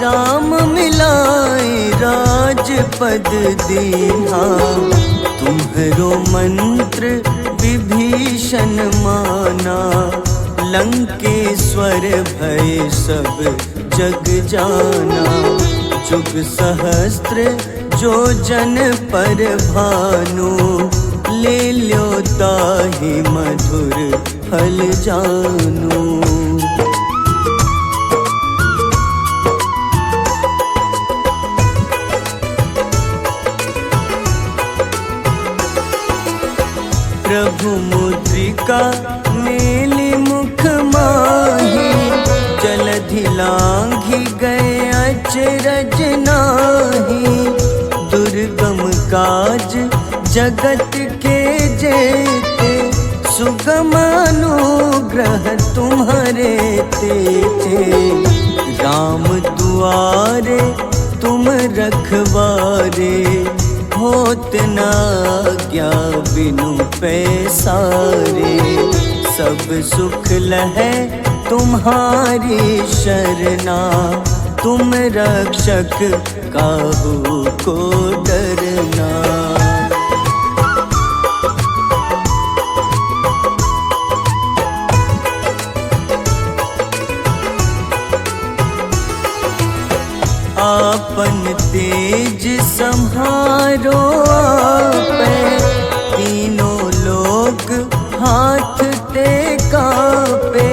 राम मिलाए राजपद दीन्हा। तुम्हरो मंत्र विभीषण माना, लंकेश्वर भय सब जग जाना। जुग सहस्त्र जो जन पर भानु, ले ल्यो ताहि मधुर फल जानू। प्रभु मुद्रिका मेली मुख माही, जलधि लांघि गए अचरज नाही। दुर्गम काज जगत के जेते, सुगम अनुग्रह तुम्हारे तेते। राम दुआरे तुम रखवारे, होत न आज्ञा बिनु पैसारे। सब सुख लहै तुम्हारी शरणा, तुम रक्षक काहू को डरना। आपन तेज सम्हारो आपै, तीनों लोक हाथ ते कांपे।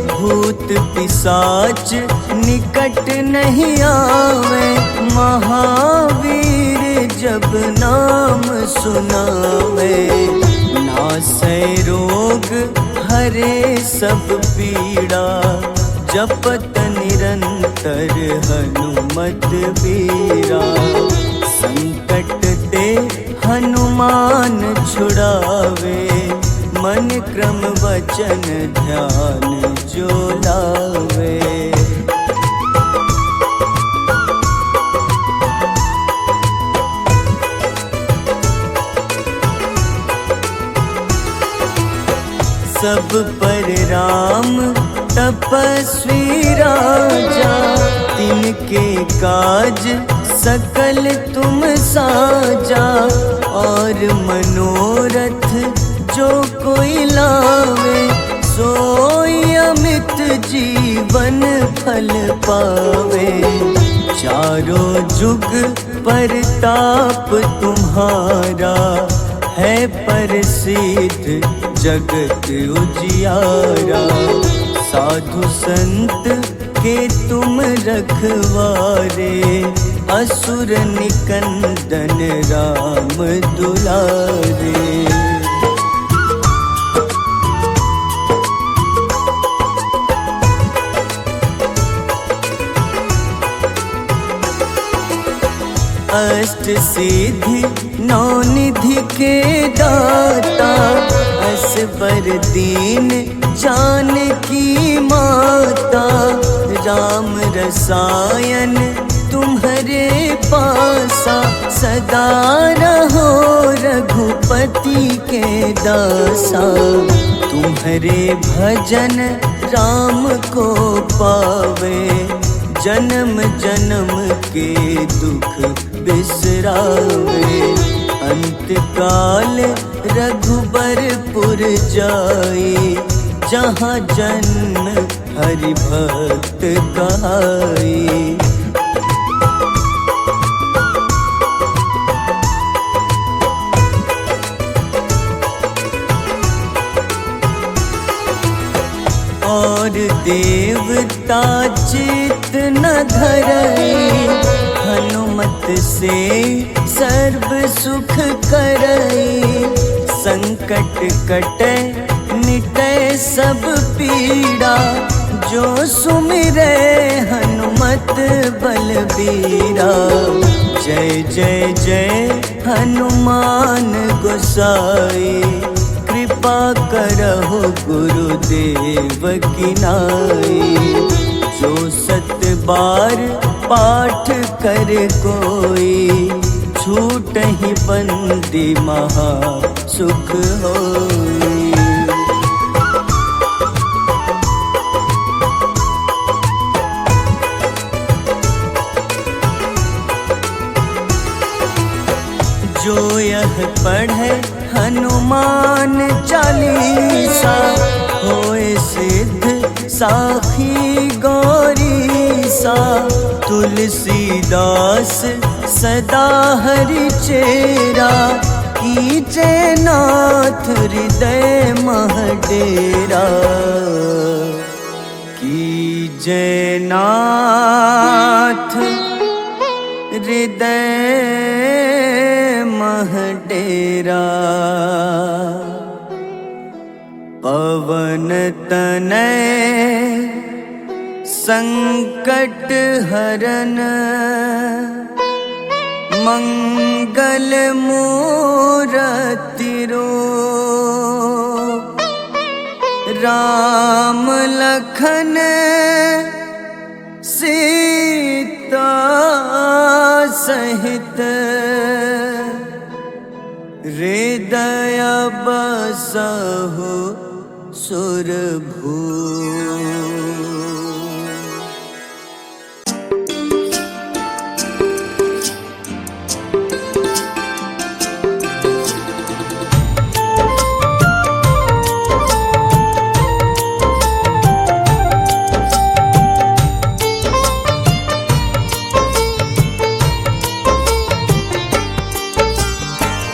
भूत पिशाच निकट नहीं आवे, महावीर जब नाम सुनावे। नासै रोग हरे सब पीड़ा, जपत निरंतर हनुमत बीरा। संकट ते हनुमान छुड़ावे, मन क्रम वचन ध्यान जो लावे। सब पर राम तपस्वी राजा, तिनके काज सकल तुम साजा। और मनोरथ जो कोई लावे, सोई अमित जीवन फल पावे। चारों जुग परताप तुम्हारा, है प्रसिद्ध जगत उजियारा। साधु संत के तुम रखवारे, असुर निकंदन राम दुलारे। अष्ट सिद्धि नौ निधि के दाता, असबर दीन जानकी माता, राम रसायन तुम्हारे पासा, सदा रहो रघुपति के दासा। तुम्हारे भजन राम को पावे, जन्म जन्म के दुख बिसरावे। अंत काल रघुबरपुर जाई, जहाँ जन्म हरि भक्त कहाई। और देवता चित न धरई, हनुमत से सर्व सुख करई। संकट कटे मिटे सब पीड़ा, जो सुमिरे हनुमत बलबीरा। जय जय जय हनुमान गोसाई, कृपा करहु गुरुदेव की नाई। जो 7 बार पाठ कर कोई, छूटहि बंदी महा सुख होई। जो यह पढ़े हनुमान चालीसा, होए सिद्ध साखी गौरीसा। तुलसीदास सदा हरि चेरा, कीजे नाथ हृदय मह डेरा। कीजे नाथ हृदय मह डेरा। पवन तनय संकट हरन, मंगल मूरति रूप। राम लखन सीता सहित, हृदय बसहु सुरभूप।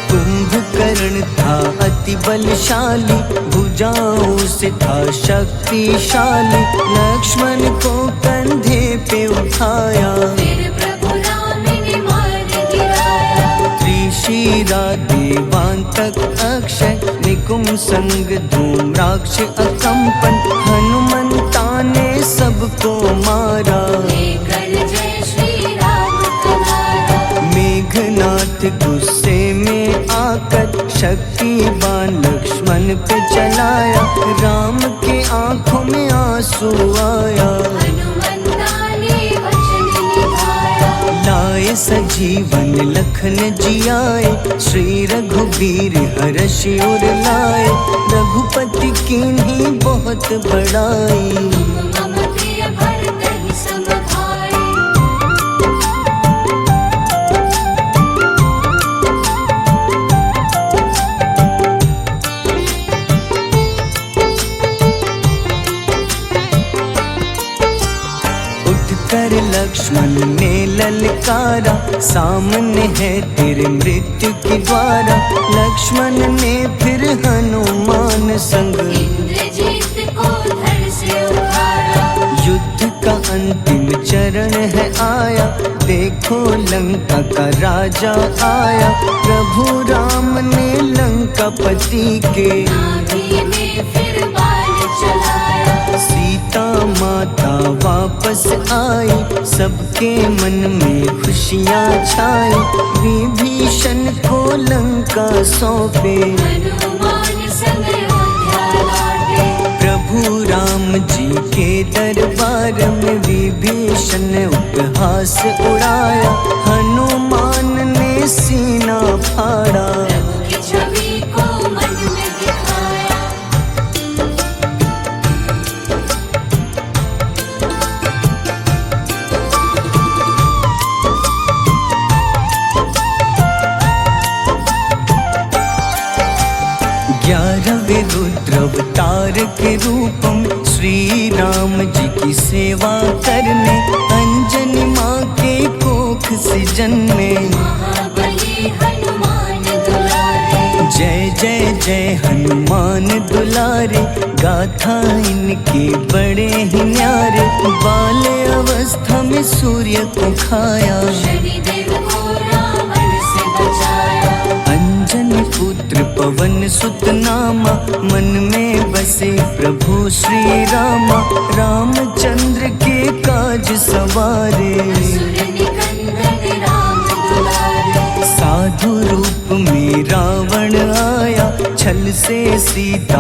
कुंभकर्ण था अति बलशाली, भुजाओं से था शक्तिशाली। लक्ष्मण को कंधे पे उठाया, फिर प्रभु राम ने मार गिराया। त्रिशिरा देवांतक अक्षय, निकुम संग धूम्राक्ष अकंपन। हनुमंता ने सबको मारा, लेकर जय श्री राम कनारा। मेघनाथ गुस्से में आकर, शक्तिवान लक्ष्मण पे चलाया। राम के आंखों में आंसू आया, हनुमंता ने वचन निभाया। लाए सजीवन लखन जियाए, श्री रघुबीर हर्षि उर लाए। रघुपति कीन्ही बहुत बड़ाई, तुम मम प्रिय भरतहि सम भाई। उठकर लक्ष्मण ने ललकारा, सामने है तेरे मृत्यु की द्वारा। लक्ष्मण ने फिर हनुमान संग, इंद्रजीत को धड़ से उतारा। युद्ध का अंतिम चरण है आया, देखो लंका का राजा आया। प्रभु राम ने लंकापति के, नाभि में फिर बाण चलाया। सीता माँ माता वापस आई, सबके मन में खुशियाँ छाई। विभीषण को लंका सौंपे, हनुमान संग अयोध्या लौटे। प्रभु राम जी के दरबार में विभीषण उपहास उड़ाया। हनुमान ने सीना फाड़ा, प्रभु की छवि को मन में दिखाया। ग्यारहवें रुद्र अवतार के रूपम श्री राम जी की सेवा करने, अंजनी माँ के कोख से जन्मे। महाबली हनुमान दुलारे, जय जय जय हनुमान दुलारे, गाथा इनके बड़े ही न्यारे। बाल्य अवस्था में सूर्य को खाया, शनिदेव को रावण से बचाया। अंजनी पुत्र पवन सुत नामा, मन में बसे प्रभु श्री रामा। रामचंद्र के काज सवारे, असुर निकंदन राम दुलारे। साधु रूप में रावण आया, छल से सीता